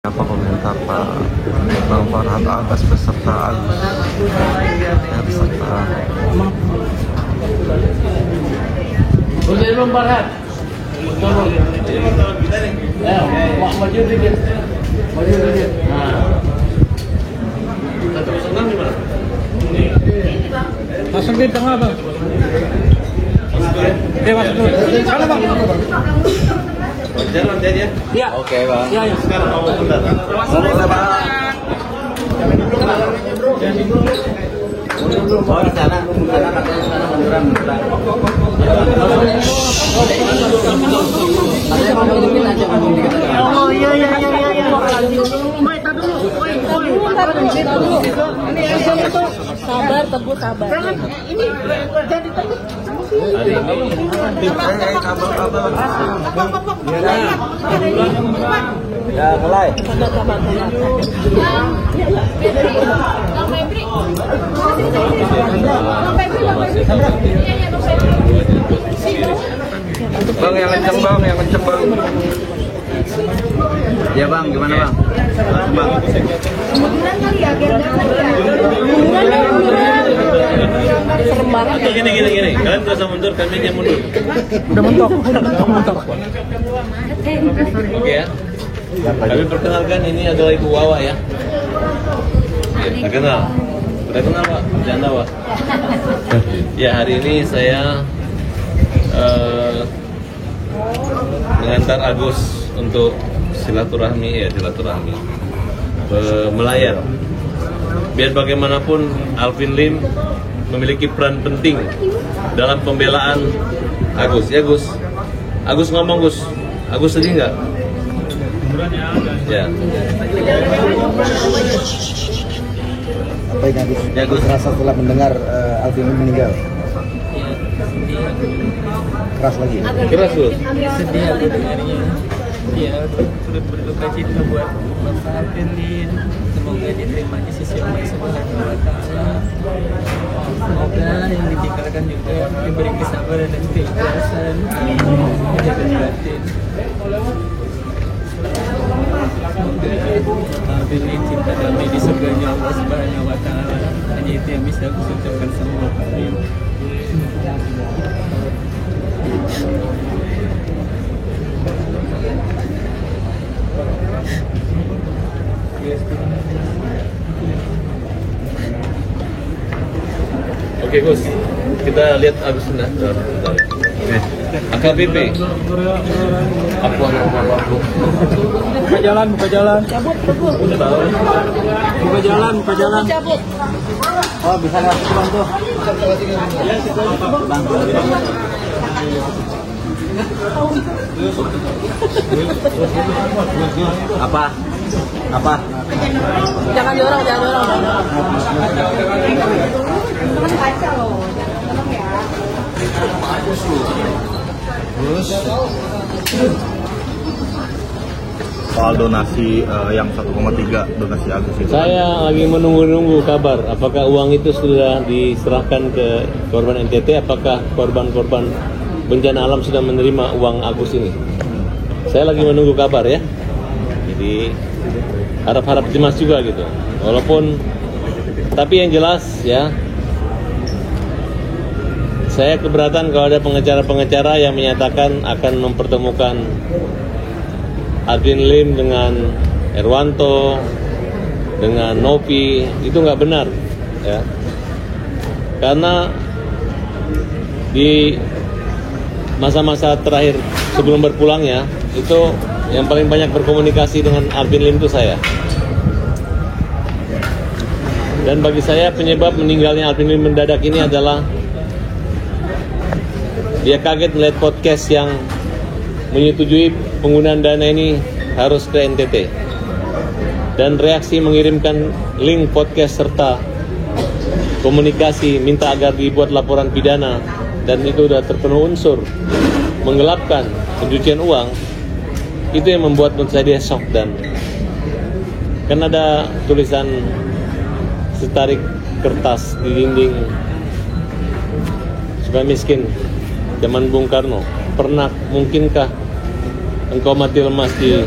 Apa komentar Pak Bang Farhad Abbas beserta Agus beserta Bang Farhad. Maju dikit. Maju dikit. Nah. Satu senang di mana? Masuk di tengah, Bang. Masuk dulu. Sana, Bang. Jalan aja. Iya. Oke, Bang. Iya, ya. Sekarang mau bentar. Boleh, Bang. Oh, di sana munduran. Oh, iya. Baik, tar dulu. Sabar, Teguh, sabar. Ini jadi tadi. Hari ini kabar. Ya, mulai. Bang, yang kenceng bang. Ya Bang, gimana Bang? Bang. Gini. Kalian gak usah mundur, kami yang mundur. Udah mentok. Oke ya. Kami perkenalkan, ini adalah Ibu Wawa ya. Udah kenal Pak? Janda Pak. Ya, hari ini saya mengantar Agus untuk silaturahmi melayar. Biar bagaimanapun Alvin Lim memiliki peran penting dalam pembelaan Agus. Ya Gus. Agus ngomong Gus. Agus sedih nggak? Ya. Apa yang Agus rasa setelah mendengar Alvin Lim meninggal? Keras lagi. Keras Gus. Sedih aku dengarnya. Ya, turut berduka cita buat Bapak Alvin Lim. Semoga diterima di sisi Allah Subhanahu wa Ta'ala. Semoga yang ditinggalkan juga diberi kesabaran dan keikhlasan. Jaga batin. Semoga Alvin Lim cinta damai di surganya Allah Subhanahu wa Ta'ala. Hanya itu yang bisa aku ucapkan sama Bapak Lim. Oke Gus, kita lihat Agus nah. AKBP. Buka jalan. Cabut, Teguh. Buka jalan. Cabut. Oh, bisa lewat Bang tuh. Apa? Jangan dorong. Kan kaca loh. Tolong ya. Soal donasi yang 1,3 donasi Agus itu. Saya lagi menunggu kabar apakah uang itu sudah diserahkan ke korban NTT, apakah korban-korban bencana alam sudah menerima uang Agus ini. Saya lagi menunggu kabar ya. Jadi harap-harap cemas juga gitu. Walaupun tapi yang jelas ya, saya keberatan kalau ada pengacara-pengacara yang menyatakan akan mempertemukan Alvin Lim dengan Erwanto, dengan Novi. Itu nggak benar ya. Karena di masa-masa terakhir sebelum berpulangnya itu yang paling banyak berkomunikasi dengan Alvin Lim itu saya. Dan bagi saya penyebab meninggalnya Alvin Lim mendadak ini adalah dia kaget melihat podcast yang menyetujui penggunaan dana ini harus ke NTT. Dan reaksi mengirimkan link podcast serta komunikasi minta agar dibuat laporan pidana dan itu sudah terpenuhi unsur menggelapkan pencucian uang, itu yang membuat saya shock. Dan kan ada tulisan setarik kertas di dinding supaya miskin zaman Bung Karno. Mungkinkah engkau mati lemas di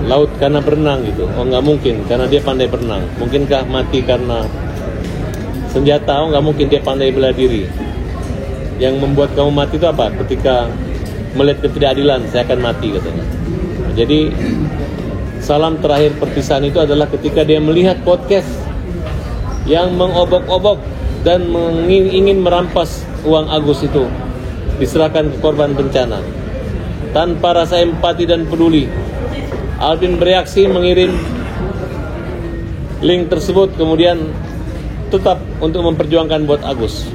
laut karena berenang gitu? Oh nggak mungkin, karena dia pandai berenang. Mungkinkah mati karena senjata? Oh nggak mungkin, dia pandai bela diri. Yang membuat kamu mati itu apa? Ketika melihat ketidakadilan, saya akan mati katanya. Jadi salam terakhir perpisahan itu adalah ketika dia melihat podcast yang mengobok-obok dan ingin merampas uang Agus itu, diserahkan ke korban bencana. Tanpa rasa empati dan peduli, Alvin bereaksi mengirim link tersebut, kemudian tetap untuk memperjuangkan buat Agus.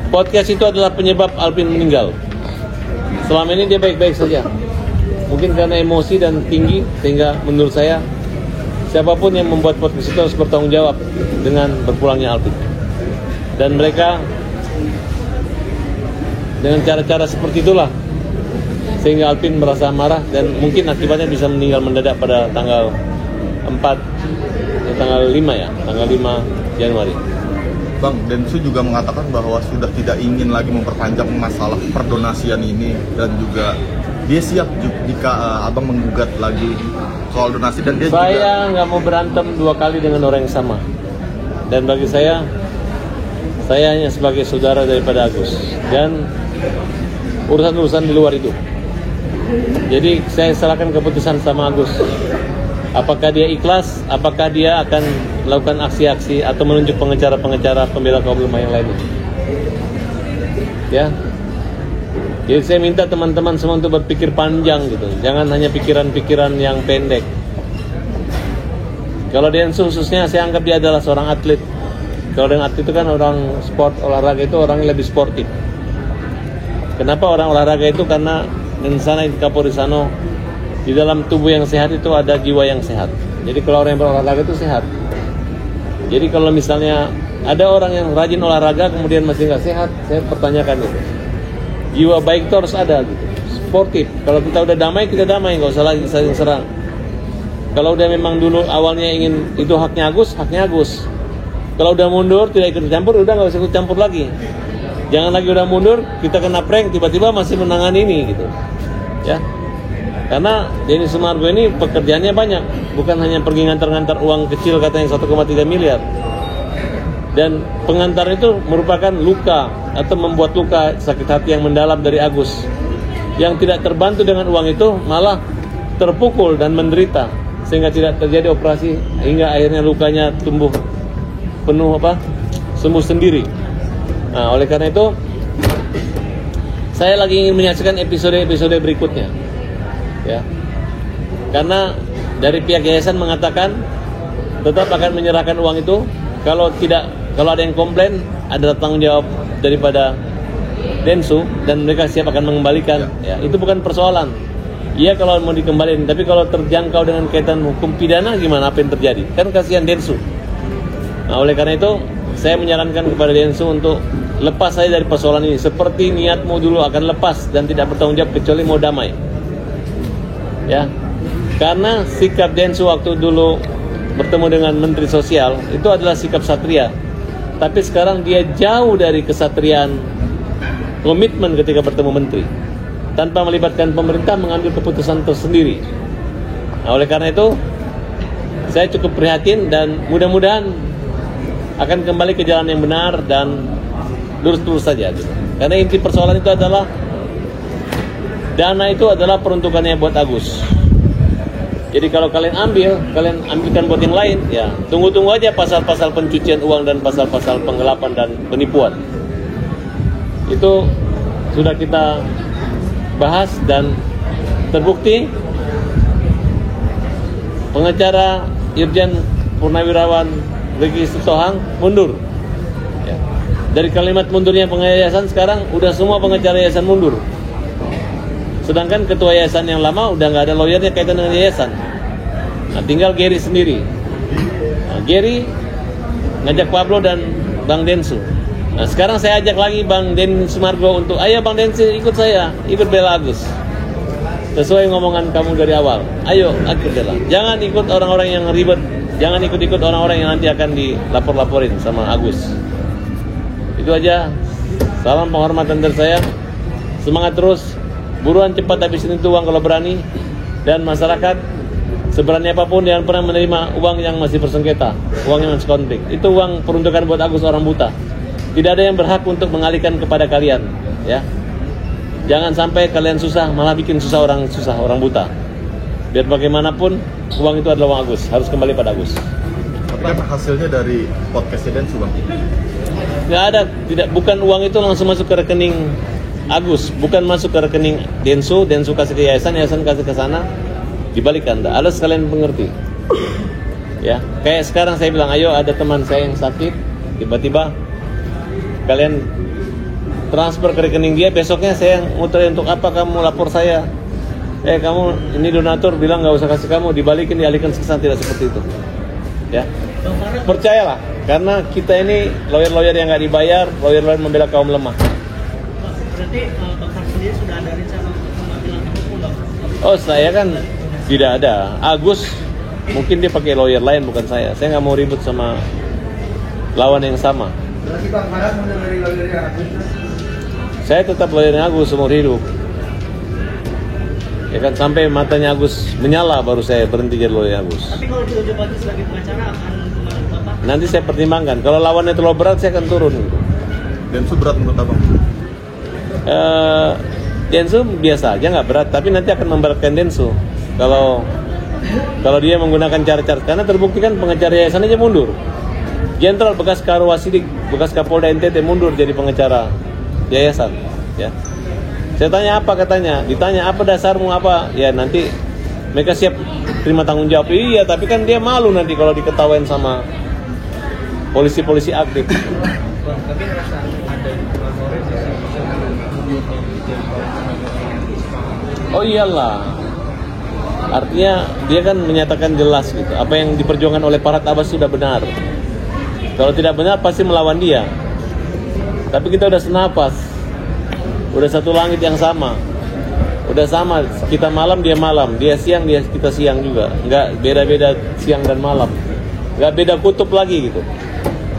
Podcast itu adalah penyebab Alvin meninggal. Selama ini dia baik-baik saja. Mungkin karena emosi dan tinggi, sehingga menurut saya siapapun yang membuat podcast itu harus bertanggung jawab dengan berpulangnya Alvin. Dan mereka dengan cara-cara seperti itulah sehingga Alvin merasa marah dan mungkin akibatnya bisa meninggal mendadak pada tanggal 5 Januari. Bang, Densu juga mengatakan bahwa sudah tidak ingin lagi memperpanjang masalah perdonasian ini, dan juga dia siap jika abang menggugat lagi soal donasi, dan dia saya nggak mau berantem 2 kali dengan orang yang sama. Dan bagi saya hanya sebagai saudara daripada Agus dan urusan-urusan di luar itu. Jadi saya serahkan keputusan sama Agus. Apakah dia ikhlas, apakah dia akan melakukan aksi-aksi atau menunjuk pengacara-pengacara pembela kaum lemah yang lainnya. Ya. Jadi saya minta teman-teman semua untuk berpikir panjang gitu. Jangan hanya pikiran-pikiran yang pendek. Kalau Densu khususnya, saya anggap dia adalah seorang atlet. Kalau dengan atlet itu kan orang sport, olahraga itu orang yang lebih sportif. Kenapa orang olahraga itu? Karena insana kapori sano, di dalam tubuh yang sehat itu ada jiwa yang sehat. Jadi kalau orang yang berolahraga itu sehat. Jadi kalau misalnya ada orang yang rajin olahraga kemudian masih nggak sehat, saya pertanyakan itu. Jiwa baik itu harus ada gitu. Sportif. Kalau kita udah damai, kita damai, nggak usah lagi saling serang. Kalau udah memang dulu awalnya ingin itu haknya Agus, haknya Agus. Kalau udah mundur, tidak ikut campur, udah nggak usah ikut campur lagi. Jangan lagi udah mundur, kita kena prank, tiba-tiba masih menangani ini gitu. Ya. Karena Denny Sumargo ini pekerjaannya banyak, bukan hanya pergi ngantar-ngantar uang kecil katanya 1,3 miliar. Dan pengantar itu merupakan luka atau membuat luka sakit hati yang mendalam dari Agus. Yang tidak terbantu dengan uang itu malah terpukul dan menderita sehingga tidak terjadi operasi hingga akhirnya lukanya tumbuh penuh sembuh sendiri. Nah, oleh karena itu saya lagi ingin menyaksikan episode-episode berikutnya. Ya. Karena dari pihak yayasan mengatakan tetap akan menyerahkan uang itu. Kalau ada yang komplain, ada tanggung jawab daripada Densu dan mereka siap akan mengembalikan. Ya, itu bukan persoalan. Iya kalau mau dikembalikan, tapi kalau terjangkau dengan kaitan hukum pidana gimana, apa yang terjadi? Kan kasihan Densu. Nah, oleh karena itu saya menyarankan kepada Densu untuk lepas saja dari persoalan ini. Seperti niatmu dulu akan lepas dan tidak bertanggung jawab kecuali mau damai. Ya, karena sikap Densu waktu dulu bertemu dengan Menteri Sosial itu adalah sikap satria. Tapi sekarang dia jauh dari kesatriaan, komitmen ketika bertemu menteri, tanpa melibatkan pemerintah mengambil keputusan tersendiri. Nah, oleh karena itu saya cukup prihatin dan mudah-mudahan akan kembali ke jalan yang benar dan lurus-lurus saja gitu. Karena inti persoalan itu adalah dana itu adalah peruntukannya buat Agus. Jadi kalau kalian ambilkan buat yang lain, ya tunggu aja pasal-pasal pencucian uang dan pasal-pasal penggelapan dan penipuan. Itu sudah kita bahas dan terbukti pengacara Irjen Purnawirawan Riki Sitohang mundur. Ya. Dari kalimat mundurnya pengayasan sekarang udah semua pengacara yayasan mundur. Sedangkan ketua yayasan yang lama udah nggak ada lawyernya kaitan dengan yayasan. Nah, tinggal Gary sendiri. Nah, Gary ngajak Pablo dan Bang Densu. Nah, sekarang saya ajak lagi Bang Den Sumargo untuk, ayo Bang Densu ikut saya, ikut bela Agus. Sesuai ngomongan kamu dari awal. Ayo, ikut bela. Jangan ikut orang-orang yang ribet. Jangan ikut-ikut orang-orang yang nanti akan dilapor-laporin sama Agus. Itu aja. Salam penghormatan dari saya. Semangat terus. Buruan cepat habisin itu uang kalau berani. Dan masyarakat sebenarnya apapun yang pernah menerima uang yang masih bersengketa, uang yang masih konflik, itu uang peruntukan buat Agus orang buta. Tidak ada yang berhak untuk mengalihkan kepada kalian, ya. Jangan sampai kalian susah, malah bikin susah orang buta. Biar bagaimanapun, uang itu adalah uang Agus, harus kembali pada Agus. Tapi kan hasilnya dari podcastnya Densu, Bang. Nggak ada, bukan uang itu langsung masuk ke rekening Agus, bukan masuk ke rekening Densu kasih ke yayasan kasih ke sana, dibalikan. Ada sekalian mengerti. Ya, kayak sekarang saya bilang, ayo ada teman saya yang sakit, tiba-tiba kalian transfer ke rekening dia, besoknya saya muterin, untuk apa kamu lapor saya? Kamu ini donatur, bilang nggak usah kasih kamu, dibalikin, dialihkan ke sana. Tidak seperti itu. Ya, percayalah, karena kita ini lawyer yang nggak dibayar, lawyer membela kaum lemah. Berarti Bang Far sendiri sudah ada rencana untuk mengambil langkah hukum, Bang? Oh, saya kan tidak ada. Agus mungkin dia pakai lawyer lain, bukan saya. Saya nggak mau ribut sama lawan yang sama. Berarti Bang Farhan mau dari lawyer Agus? Saya tetap lawyernya Agus seumur hidup. Ya kan, sampai matanya Agus menyala baru saya berhenti jadi lawyer Agus. Tapi kalau diuji lagi sebagai pengacara akan kemana, Bapak? Nanti saya pertimbangkan. Kalau lawannya terlalu berat, saya akan turun. Densu berat menurut Abang? Densu biasa aja, nggak berat. Tapi nanti akan memberatkan Densu. Kalau dia menggunakan cara-cara, karena terbukti kan pengacara yayasan aja mundur. Jenderal bekas Karwasidik, bekas Kapolda NTT mundur jadi pengacara yayasan. Ya. Saya tanya apa katanya, ditanya apa dasarmu apa, ya nanti mereka siap terima tanggung jawab. Iya, tapi kan dia malu nanti kalau diketawain sama polisi-polisi aktif. Bang, tapi ngerasa ada laporan Oh iyalah, artinya dia kan menyatakan jelas gitu, apa yang diperjuangkan oleh Farhad Abbas sudah benar. Kalau tidak benar pasti melawan dia. Tapi kita udah senapas. Udah satu langit yang sama. Udah sama, kita malam, dia siang, kita siang juga. Nggak beda-beda siang dan malam. Nggak beda kutub lagi gitu.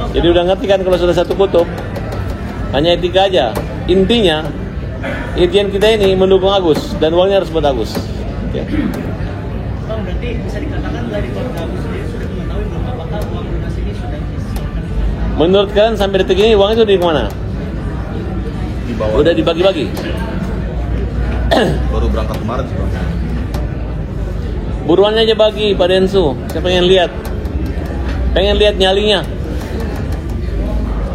Jadi udah ngerti kan kalau sudah satu kutub, hanya etika aja. Intinya, impian kita ini mendukung Agus, dan uangnya harus buat Agus. Ya. Bang, berarti bisa dikatakan dari keluarga Agus sendiri sudah mengetahui belum apakah uang donasi ini sudah disiapkan? Menurut kalian sampai detik ini uang itu di mana? Di bawah. Udah dibagi-bagi. Baru berangkat kemarin sih, Bang. Buruannya aja bagi Pak Densu. Saya pengen lihat nyalinya.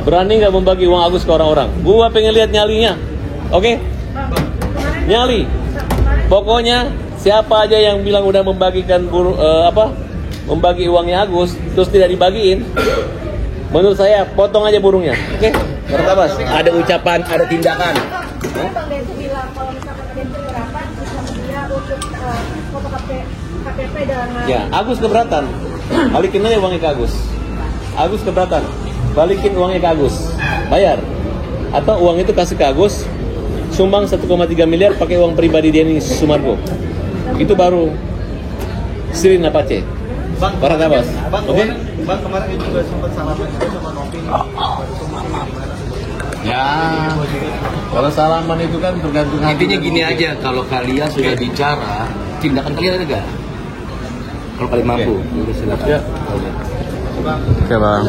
Berani nggak membagi uang Agus ke orang-orang? Gua pengen lihat nyalinya. Oke? Nyali. Pokoknya siapa aja yang bilang udah membagikan membagi uangnya Agus terus tidak dibagiin, menurut saya potong aja burungnya. Oke? Abbas. Ada ucapan, ada tindakan. Bang Densu bilang kalau misalkan ada yang keberatan bisa dia untuk foto KTP dan Ya, Agus keberatan. Balikin aja uangnya ke Agus. Agus keberatan. Balikin uangnya ke Agus. Bayar. Atau uang itu kasih ke Agus, sumbang 1,3 miliar pakai uang pribadi Denny Sumargo. Itu baru Sirin Apache. Farhad Abbas. Oke? Bang kemarin itu juga sempat salaman juga sama Novi. Ya. Kalau salaman itu kan tergantung hati. Intinya gini aja, kalau kalian sudah bicara, tindakan kalian ada nggak? Kalau kalian mampu, udah silakan. Ya. Oke, Bang.